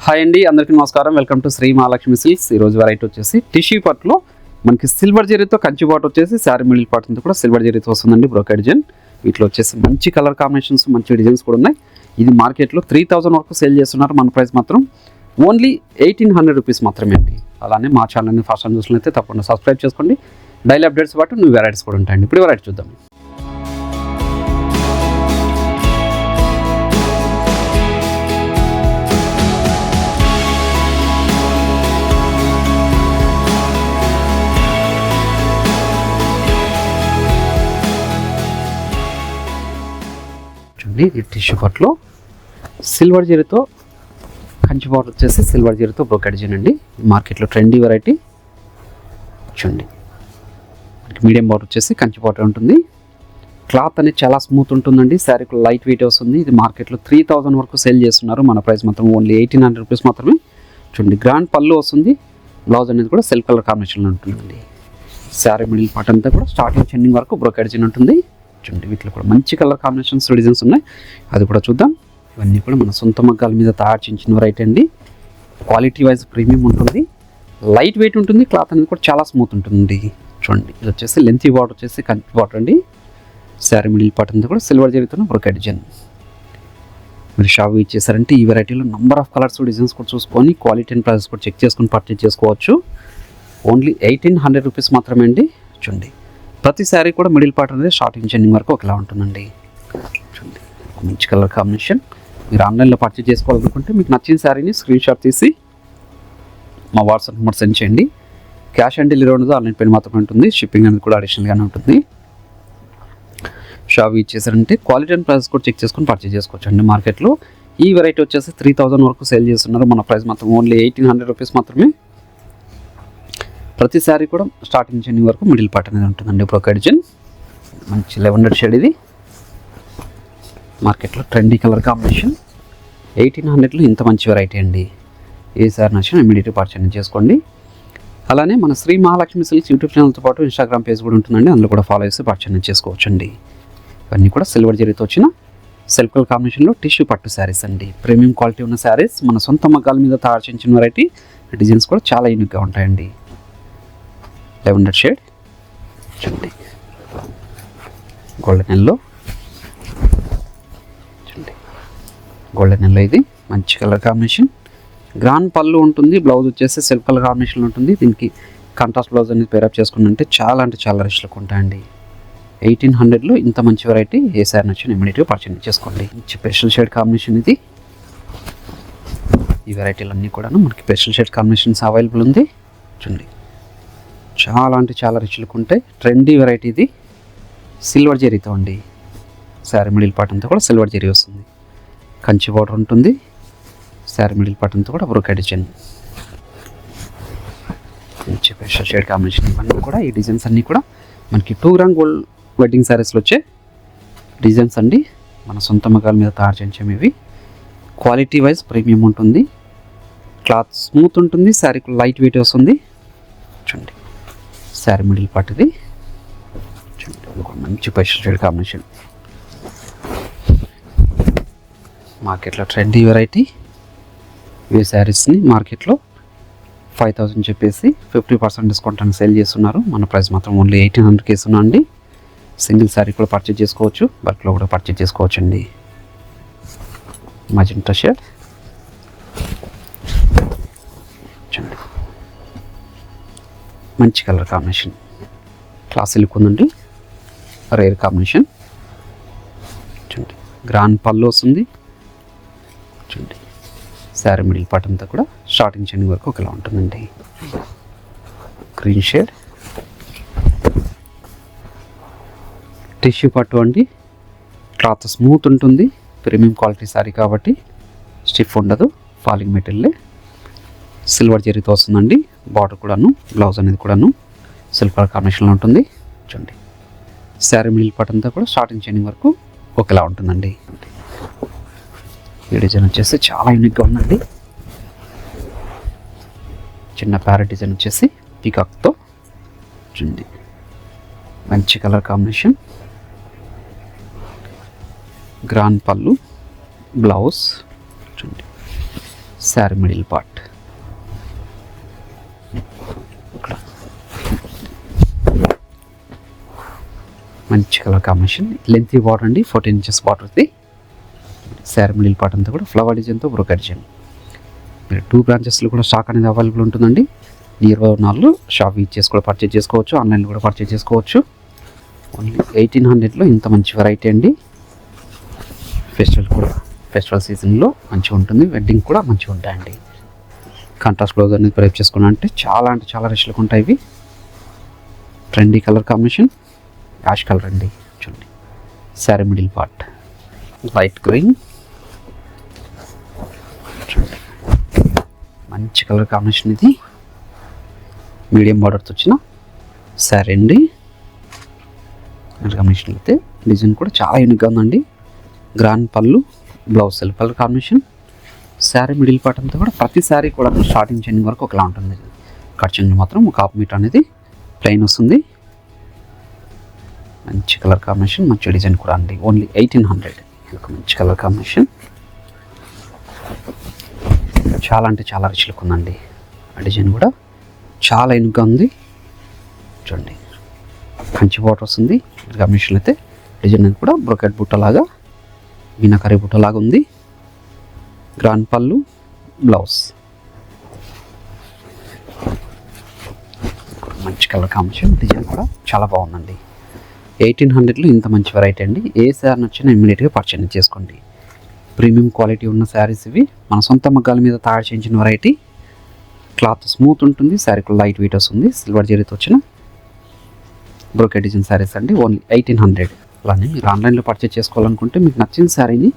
Hi అండి, అందరికీ నమస్కారం. Welcome to Shri Mahalakshmi silks. ఈరోజు వెరైటీ వచ్చేసి టిష్యూ పట్టులో మనకి సిల్వర్ జరీతో కంచి బాట్ వచ్చేసి శారీ మిడిల్ పార్ట్ అంతా కూడా సిల్వర్ జరీతో వస్తుందండి. బ్రోకెడ్ డిజైన్ వీటిలో వచ్చేసి మంచి కలర్ కాంబినేషన్స్, మంచి డిజైన్స్ కూడా ఉన్నాయి. ఇది మార్కెట్లో 3000 వరకు సేల్ చేస్తున్నారు. మన ప్రైస్ మాత్రం ఓన్లీ 1800 రూపీస్ మాత్రమే అండి. అలానే మా ఛానల్ని ఫస్ట్ టైం చూసినట్లయితే తప్పకుండా సబ్స్క్రైబ్ చేసుకోండి. డైలీ అప్డేట్స్ పాటు న్యూ వెరైటీస్ కూడా ఉంటాయండి. ఇప్పుడు వెరైటీ చూద్దాం. ఇది టిష్యూ పట్లో సిల్వర్ జరీతో కంచి బాట్ వచ్చేసి సిల్వర్ జరీతో బ్రోకెడ్ డిజైన్ అండి. మార్కెట్లో ట్రెండీ వెరైటీ. చూడండి, మీడియం బాట్ వచ్చేసి కంచి బాట్ ఉంటుంది. క్లాత్ అనేది చాలా స్మూత్ ఉంటుందండి. శారీకి లైట్ వెయిట్ వస్తుంది. ఇది మార్కెట్లో 3000 వరకు సేల్ చేస్తున్నారు. మన ప్రైస్ మాత్రం ఓన్లీ 1800 రూపీస్ మాత్రమే. చూడండి, గ్రాండ్ పళ్ళు వస్తుంది. బ్లౌజ్ అనేది కూడా సెల్ఫ్ కలర్ కాంబినేషన్లో ఉంటుందండి. శారీ మిడిల్ పార్ట్ అంతా కూడా స్టార్టింగ్ చెండింగ్ వరకు బ్రోకెడ్ డిజైన్ ఉంటుంది. చూడండి, వీటిలో కూడా మంచి కలర్ కాంబినేషన్స్, డిజైన్స్ ఉన్నాయి. అది కూడా చూద్దాం. ఇవన్నీ కూడా మన సొంత మగ్గాల మీద తయారు చేయించిన వెరైటీ అండి. క్వాలిటీ వైజ్ ప్రీమియం ఉంటుంది. లైట్ వెయిట్ ఉంటుంది. క్లాత్ అనేది కూడా చాలా స్మూత్ ఉంటుంది. చూడండి, ఇది వచ్చేసి లెంతీ బార్డర్ వచ్చేసి కంచి బార్డర్ అండి. శారీ మిడిల్ పార్ట్ అంతా కూడా సిల్వర్ జరీతో బ్రోకెడ్ డిజైన్. మీరు షాప్ ఇచ్చేసారంటే ఈ వెరైటీలో నంబర్ ఆఫ్ కలర్స్, డిజైన్స్ కూడా చూసుకొని క్వాలిటీ అండ్ ప్రైస్ కూడా చెక్ చేసుకొని పర్చేజ్ చేసుకోవచ్చు. ఓన్లీ 1800 రూపీస్ మాత్రమే అండి. చూడండి, ప్రతి శారీ కూడా మిడిల్ పార్ట్ అనేది స్టార్టింగ్ చెండింగ్ వరకు ఒకలా ఉంటుందండి. చూడండి, మంచి కలర్ కాంబినేషన్. మీరు ఆన్లైన్లో పర్చేజ్ చేసుకోవాలనుకుంటే మీకు నచ్చిన శారీని స్క్రీన్ షాట్ తీసి మా వాట్సాప్ నెంబర్ సెండ్ చేయండి. క్యాష్ ఆన్ డెలివరీ ఉండదు, ఆన్లైన్ పేమెంట్ మాత్రమే ఉంటుంది. షిప్పింగ్ అనేది కూడా అడిషనల్గానే ఉంటుంది. షాప్ ఇచ్చేసారంటే క్వాలిటీ అండ్ ప్రైస్ కూడా చెక్ చేసుకొని పర్చేజ్ చేసుకోవచ్చు అండి. మార్కెట్లో ఈ వెరైటీ వచ్చేసి 3000 వరకు సేల్ చేస్తున్నారు. మన ప్రైస్ మాత్రం ఓన్లీ 1800 రూపీస్ మాత్రమే. ప్రతి శారీ కూడా స్టార్టింగ్ చెండింగ్ వరకు మిడిల్ పార్ట్ అనేది ఉంటుందండి. బ్రోకెడ్ డిజైన్ మంచి లెవెండర్ షేడ్. ఇది మార్కెట్లో ట్రెండీ కలర్ కాంబినేషన్. 1800లో ఇంత మంచి వెరైటీ అండి. ఏ సారీ నచ్చినా ఇమీడియట్గా పర్చేజ్ చేసుకోండి. అలానే మన శ్రీ మహాలక్ష్మి సిల్క్స్ యూట్యూబ్ ఛానల్తో పాటు ఇన్స్టాగ్రామ్ పేజ్ కూడా ఉంటుందండి. అందులో కూడా ఫాలో చేసి పర్చేజ్ చేసుకోవచ్చు అండి. ఇవన్నీ కూడా సిల్వర్ జరీతో వచ్చిన సెల్ఫ్ కలర్ కాంబినేషన్లో టిష్యూ పట్టు శారీస్ అండి. ప్రీమియం క్వాలిటీ ఉన్న శారీస్, మన సొంత మగ్గాల మీద తయారు చేయించిన వెరైటీ. డిజైన్స్ కూడా చాలా యూనిక్గా ఉంటాయండి. Lavender shade. చూడండి, గోల్డెన్ ఎల్లో. చూడండి, గోల్డెన్ ఎల్లో. ఇది మంచి కలర్ కాంబినేషన్. గ్రాండ్ పళ్ళు ఉంటుంది. బ్లౌజ్ వచ్చేసి సెల్ఫ్ కలర్ కాంబినేషన్లో ఉంటుంది. దీనికి కాంట్రాస్ట్ బ్లౌజ్ అనేది పేరప్ చేసుకుంటే చాలా రిచ్ లుక్ ఉంటాయండి. 1800లో ఇంత మంచి వెరైటీ. ఏ సారీ నచ్చిన ఇమీడియట్గా పర్చేజ్ చేసుకోండి. మంచి స్పెషల్ షేడ్ కాంబినేషన్ ఇది. ఈ వెరైటీలన్నీ కూడా మనకి స్పెషల్ షేడ్ కాంబినేషన్స్ అవైలబుల్ ఉంది. చూడండి, చాలా రిచ్ లుక్ ఉంటాయి. ట్రెండీ వెరైటీ ఇది. సిల్వర్ జరీతో అండి. శారీ మిడిల్ పార్ట్ అంతా కూడా సిల్వర్ జరీ వస్తుంది. కంచి బార్డర్ ఉంటుంది. శారీ మిడిల్ పార్ట్ అంతా కూడా బ్రోకెడ్ డిజైన్. మంచి స్పెషల్ షేడ్ కాంబినేషన్. ఇవన్నీ కూడా ఈ డిజైన్స్ అన్నీ కూడా మనకి 2 గ్రామ్ గోల్డ్ వెడ్డింగ్ శారీస్లో వచ్చే డిజైన్స్ అండి. మన సొంత మగ్గాల మీద తయారు చేయించాము ఇవి. క్వాలిటీ వైజ్ ప్రీమియం ఉంటుంది. క్లాత్ స్మూత్ ఉంటుంది. శారీకి లైట్ వెయిట్ వస్తుంది. చూడండి, శారీ మిడిల్ పార్ట్ ఇది. చూడండి, మంచి స్పెషల్ షేడ్ కాంబినేషన్. మార్కెట్లో ట్రెండీ వెరైటీ. ఈ శారీస్ని మార్కెట్లో 5000 చెప్పేసి 50% డిస్కౌంట్ అని సేల్ చేస్తున్నారు. మన ప్రైస్ మాత్రం ఓన్లీ 1800కి ఇస్తున్నాం అండి. సింగిల్ శారీ కూడా పర్చేజ్ చేసుకోవచ్చు, బల్క్లో కూడా పర్చేజ్ చేసుకోవచ్చు అండి. Magenta shade. చూడండి, మంచి కలర్ కాంబినేషన్. క్లాసీ లుక్ ఉందండి. Rare combination. చూడండి, గ్రాండ్ పళ్ళు వస్తుంది. చూడండి, శారీ మిడిల్ పార్ట్ అంతా కూడా స్టార్టింగ్ చెండింగ్ వరకు ఒకలా ఉంటుందండి. Green shade. టిష్యూ పట్టు అండి. క్లాత్ స్మూత్ ఉంటుంది. ప్రీమియం క్వాలిటీ శారీ కాబట్టి స్టిఫ్ ఉండదు. Falling material. సిల్వర్ జరీతో వస్తుందండి. బార్డర్ కూడాను, బ్లౌజ్ అనేది కూడాను సిల్వర్ కలర్ కాంబినేషన్లో ఉంటుంది. చూడండి, శారీ మిడిల్ పార్ట్ అంతా కూడా స్టార్టింగ్ చెండింగ్ వరకు ఒకేలా ఉంటుందండి. ఈ డిజైన్ వచ్చేసి చాలా యూనిక్గా ఉందండి. చిన్న ప్యారెట్ డిజైన్ వచ్చేసి పీకాక్తో. చూడండి, మంచి కలర్ కాంబినేషన్. గ్రాండ్ పళ్ళు, బ్లౌజ్ చూడండి శారీ మిడిల్ పార్ట్. ఇక్కడ మంచి కలర్ కాంబినేషన్, లెంతీ బార్డర్ అండి, 14 ఇంచెస్ బార్డర్ ఉంది. శారీ మిడిల్ పార్ట్ అంతా కూడా ఫ్లవర్ డిజైన్తో బ్రోకెట్ డిజైన్. మీరు 2 బ్రాంచెస్లో కూడా స్టాక్ అనేది అవైలబుల్ ఉంటుందండి. నియర్ నాలుగు షాప్ చేసి కూడా పర్చేజ్ చేసుకోవచ్చు, ఆన్లైన్లో కూడా పర్చేజ్ చేసుకోవచ్చు. ఓన్లీ 1800లో ఇంత మంచి వెరైటీ అండి. ఫెస్టివల్ సీజన్లో మంచిగా ఉంటుంది, వెడ్డింగ్ కూడా మంచిగా ఉంటాయండి. కాంట్రాస్ట్ బ్లౌజ్ అనేది ప్రైప్ చేసుకున్నా అంటే చాలా రిచ్లుగా ఉంటాయి ఇవి. Trendy colour combination ash colour అండి. చూడండి sari middle part light green, మంచి కలర్ కాంబినేషన్. ఇది మీడియం బార్డర్తో వచ్చిన శారీ అండి. కాంబినేషన్ అయితే డిజైన్ కూడా చాలా యూనిక్గా ఉందండి. గ్రాండ్ పళ్ళు, blouse self colour combination. Sari middle part అంతా కూడా ప్రతి శారీ కూడా స్టార్టింగ్ చెందింగ్ వరకు ఒకలా ఉంటుంది. కట్ చెంగు మాత్రం ఒక హాఫ్ మీటర్ అనేది ప్లెయిన్ వస్తుంది. మంచి కలర్ కాంబినేషన్, మంచి డిజైన్ కూడా అండి. ఓన్లీ 1800. ఒక మంచి కలర్ కాంబినేషన్, చాలా అంటే చాలా రిచ్ లుక్ ఉందండి. ఆ డిజైన్ కూడా చాలా యూనిక్గా ఉంది. చూడండి కంచి బార్డర్ వస్తుంది. కాంబినేషన్ అయితే డిజైన్ అనేది కూడా బ్రోకెట్ బుట్టలాగా, మీనాకరీ బుట్టలాగా ఉంది. గ్రాండ్ పళ్ళు, బ్లౌజ్ మంచి కలర్ కాంబినేషన్, డిజైన్ కూడా చాలా బాగుందండి. 1800లో ఇంత మంచి వెరైటీ అండి. ఏ శారీ నచ్చినా ఇమ్మీడియట్గా పర్చేజ్ చేసుకోండి. ప్రీమియం క్వాలిటీ ఉన్న శారీస్ ఇవి. మన సొంత మగ్గాల మీద తయారు చేయించిన వెరైటీ. క్లాత్ స్మూత్ ఉంటుంది, శారీ కూడా లైట్ వెయిట్ వస్తుంది. సిల్వర్ జరీతో వచ్చిన బ్రోకెట్ డిజైన్ శారీస్ అండి. ఓన్లీ 1800. అలానే మీరు ఆన్లైన్లో పర్చేజ్ చేసుకోవాలనుకుంటే మీకు నచ్చిన శారీని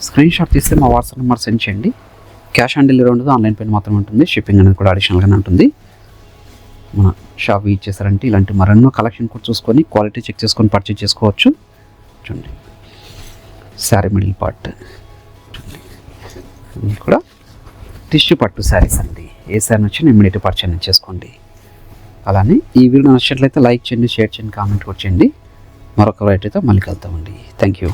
స్క్రీన్ షాట్ తీస్తే మా వాట్సాప్ నెంబర్ సెండ్ చేయండి. క్యాష్ ఆన్ డెలివరీ ఉండదు, ఆన్లైన్ పేమెంట్ మాత్రమే ఉంటుంది. షిప్పింగ్ అనేది కూడా అడిషనల్గానే ఉంటుంది. మన షాప్ ఇచ్చేసారంటే ఇలాంటి మరెన్నో కలెక్షన్ కూడా చూసుకొని క్వాలిటీ చెక్ చేసుకొని పర్చేజ్ చేసుకోవచ్చు. చూడండి శారీ మిడిల్ పార్ట్ కూడా టిష్యూ పట్టు శారీస్ అండి. ఏ శారీ నచ్చి ఇమ్మీడియట్ పర్చేజ్ చేసుకోండి. అలానే ఈ వీడియో నచ్చినట్లయితే లైక్ చేయండి, షేర్ చేయండి, కామెంట్ కూడా చేయండి. మరొక వెరైటీతో మళ్ళీ కలుద్దామండి. Thank you.